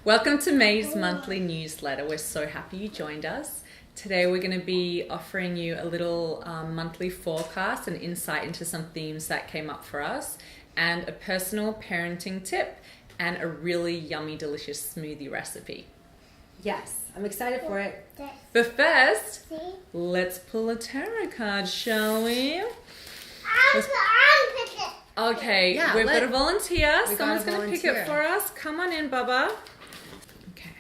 Welcome to May's monthly newsletter. We're so happy you joined us. Today we're going to be offering you a little monthly forecast and insight into some themes that came up for us, and a personal parenting tip, and a really yummy, delicious smoothie recipe. Yes, I'm excited for it. But first, let's pull a tarot card, shall we? Okay, Yeah, we've got a volunteer. We Someone's got a going to pick it volunteer. for us. Come on in, Bubba. Okay.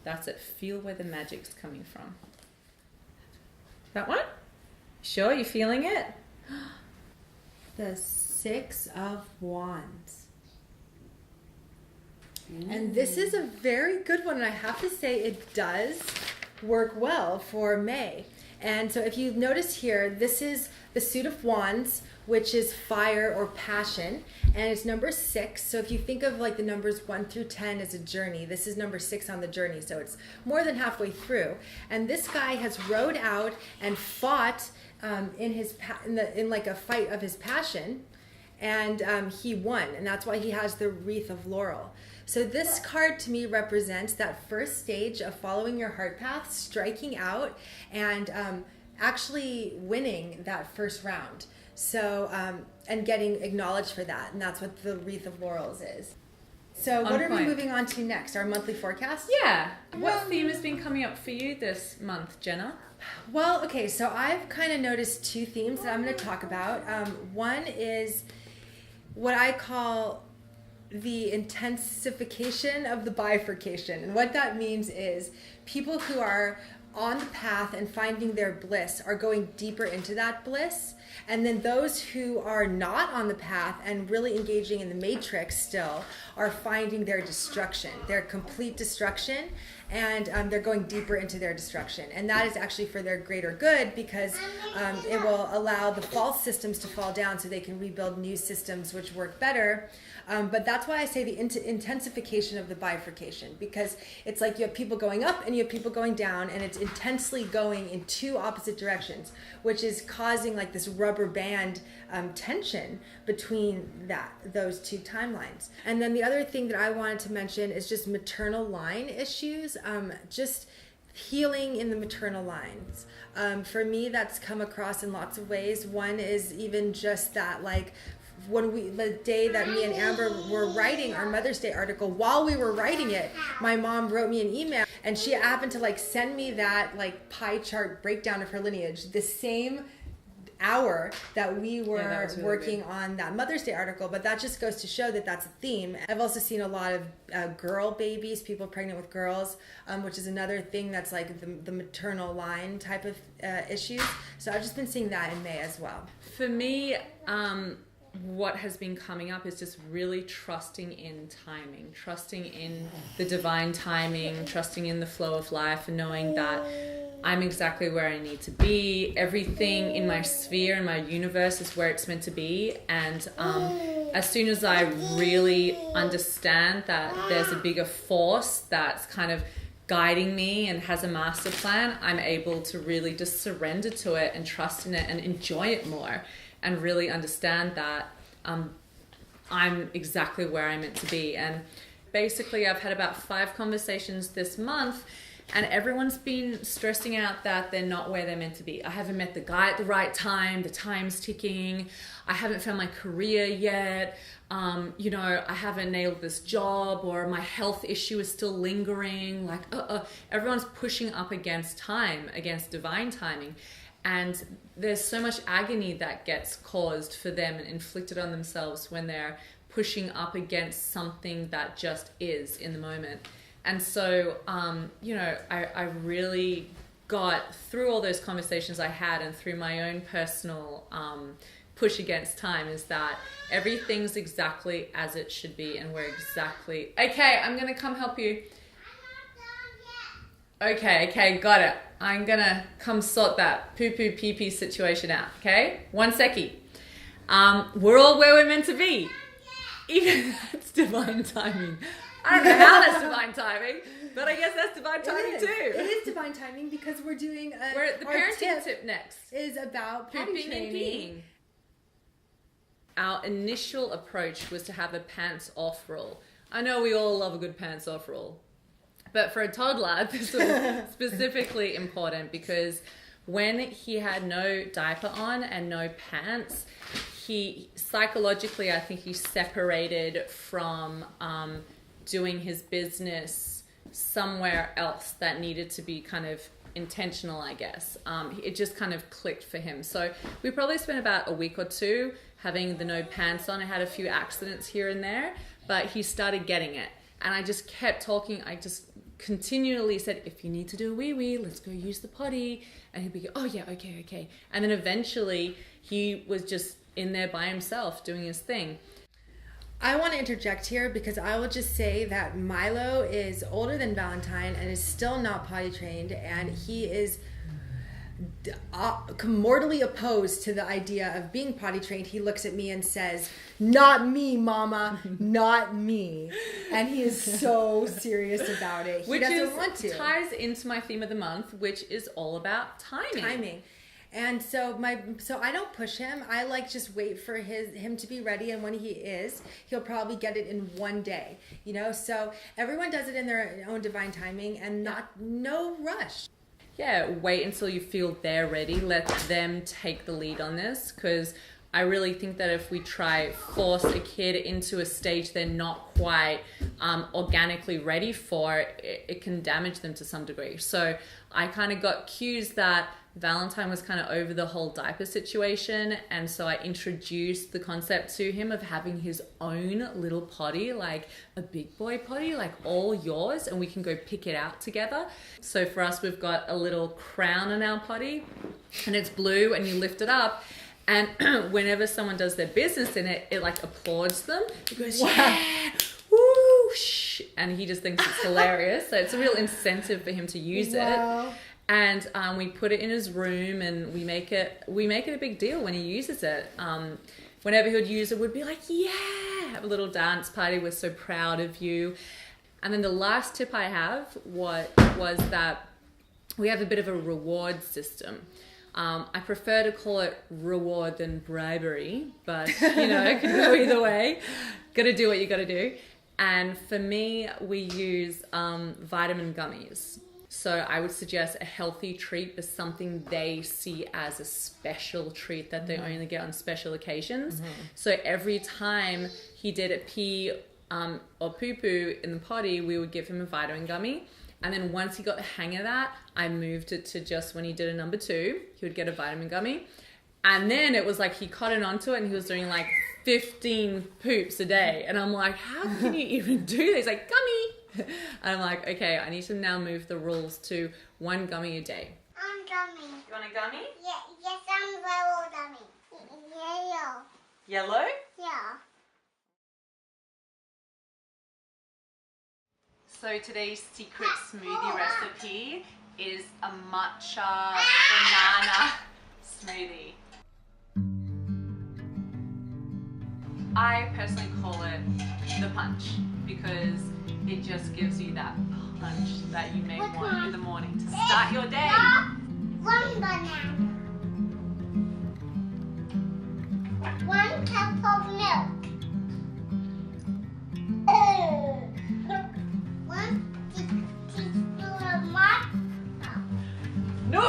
That's it. Feel where the magic's coming from. That one? Sure, you feeling it? The Six of Wands. And this is a very good one, and I have to say it does work well for May. And so if you notice here, this is the suit of wands, which is fire or passion, and it's number 6. So if you think of like the numbers 1 through 10 as a journey, this is number 6 on the journey. So it's more than halfway through. And this guy has rode out and fought in like a fight of his passion, and he won, and that's why he has the wreath of laurel. So this card to me represents that first stage of following your heart path, striking out, and actually winning that first round. So and getting acknowledged for that, and that's what the wreath of laurels is. So what are we moving on to next? Our monthly forecast? Yeah. What theme has been coming up for you this month, Jenna? Well, okay, so I've kind of noticed 2 themes that I'm going to talk about. One is what I call the intensification of the bifurcation. And what that means is people who are on the path and finding their bliss are going deeper into that bliss. And then those who are not on the path and really engaging in the matrix still are finding their destruction, their complete destruction, and they're going deeper into their destruction. And that is actually for their greater good, because it will allow the false systems to fall down so they can rebuild new systems which work better. But that's why I say the intensification of the bifurcation, because it's like you have people going up and you have people going down, and it's intensely going in 2 opposite directions, which is causing like this rubber band tension between those 2 timelines. And then the other thing that I wanted to mention is just maternal line issues, just healing in the maternal lines. For me, that's come across in lots of ways. One is even just that, like, the day that me and Amber were writing our Mother's Day article, while we were writing it, my mom wrote me an email, and she happened to like send me that like pie chart breakdown of her lineage the same hour that we were really working on that Mother's Day article. But that just goes to show that that's a theme. I've also seen a lot of girl babies, people pregnant with girls, which is another thing that's like the maternal line type of issues. So I've just been seeing that in May as well. For me, what has been coming up is just really trusting in timing, trusting in the divine timing, trusting in the flow of life, and knowing that I'm exactly where I need to be. Everything in my sphere and my universe is where it's meant to be. And as soon as I really understand that there's a bigger force that's kind of guiding me and has a master plan, I'm able to really just surrender to it and trust in it and enjoy it more, and really understand that I'm exactly where I'm meant to be. And basically I've had about 5 conversations this month, and everyone's been stressing out that they're not where they're meant to be. I haven't met the guy at the right time, the time's ticking, I haven't found my career yet, I haven't nailed this job, or my health issue is still lingering. Like everyone's pushing up against time, against divine timing. And there's so much agony that gets caused for them and inflicted on themselves when they're pushing up against something that just is in the moment. And so, I really got through all those conversations I had, and through my own personal push against time, is that everything's exactly as it should be, and we're exactly... Okay, I'm going to come help you. Okay, got it. I'm going to come sort that poo-poo pee-pee situation out, okay? 1 seckie. We're all where we're meant to be. Even that's divine timing. I don't know how that's divine timing, but I guess that's divine timing too. It is divine timing, because we're doing we're at the parenting tip next. Is about potty pooping training. and peeing. our initial approach was to have a pants off rule. I know we all love a good pants off rule, but for a toddler, this was specifically important because when he had no diaper on and no pants, he psychologically, I think he separated from doing his business somewhere else that needed to be kind of intentional, I guess. It just kind of clicked for him. So we probably spent about a week or two having the no pants on. I had a few accidents here and there, but he started getting it. And I just kept talking. I just continually said, if you need to do a wee-wee, let's go use the potty. And he'd be, oh yeah, okay. And then eventually he was just in there by himself doing his thing. I want to interject here because I will just say that Milo is older than Valentine and is still not potty trained, and he is mortally opposed to the idea of being potty trained. He looks at me and says, not me, mama, not me. And he is so serious about it. He doesn't want to. Ties into my theme of the month, which is all about timing. And so I don't push him. I like just wait for him to be ready, and when he is, he'll probably get it in one day. You know, so everyone does it in their own divine timing, and no rush. Yeah, wait until you feel they're ready. Let them take the lead on this, because I really think that if we try force a kid into a stage they're not quite organically ready for, it can damage them to some degree. So I kind of got cues that Valentine was kind of over the whole diaper situation, and so I introduced the concept to him of having his own little potty, like a big boy potty, like all yours, and we can go pick it out together. So for us, we've got a little crown on our potty, and it's blue, and you lift it up, and whenever someone does their business in it, it like applauds them. It goes, yeah, whoosh, and he just thinks it's hilarious. So it's a real incentive for him to use it. And we put it in his room, and we make it a big deal when he uses it. Whenever he would use it, we'd be like, yeah, have a little dance party. We're so proud of you. And then the last tip I have was that we have a bit of a reward system. I prefer to call it reward than bribery, but you know, it can go either way. Got to do what you got to do. And for me, we use vitamin gummies. So I would suggest a healthy treat is something they see as a special treat that they only get on special occasions. So every time he did a pee or poo-poo in the potty, we would give him a vitamin gummy. And then once he got the hang of that, I moved it to just when he did a number 2, he would get a vitamin gummy. And then it was like he cottoned onto it, and he was doing like 15 poops a day. And I'm like, how can you even do this? He's like, gummy. And I'm like, okay, I need to now move the rules to 1 gummy a day. I'm gummy. You want a gummy? Yeah, yes, I'm very gummy. Yellow. Yellow? Yeah. So today's secret smoothie recipe is a matcha banana smoothie. I personally call it the punch because it just gives you that punch that you may want in the morning to start your day. 1 banana. 1 cup of milk. 1 teaspoon of matcha. No.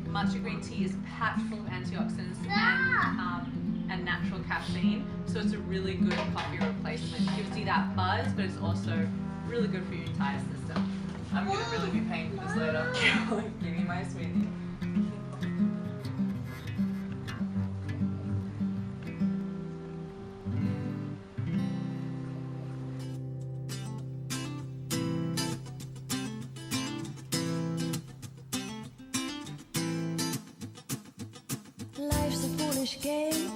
Matcha green tea is packed full of antioxidants and natural caffeine, so it's a really good coffee replacement. It gives you that buzz, but it's also really good for your entire system. I'm going to really be paying for this later. Give me my smoothie. Life's a foolish game.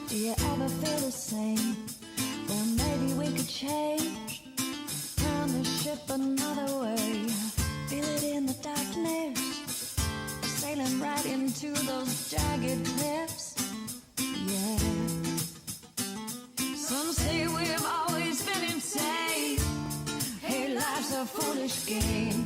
Do you ever feel the same? Well, maybe we could change. Turn the ship another way. Feel it in the darkness. Sailing right into those jagged cliffs. Yeah. Some say we've always been insane. Hey, life's a foolish game.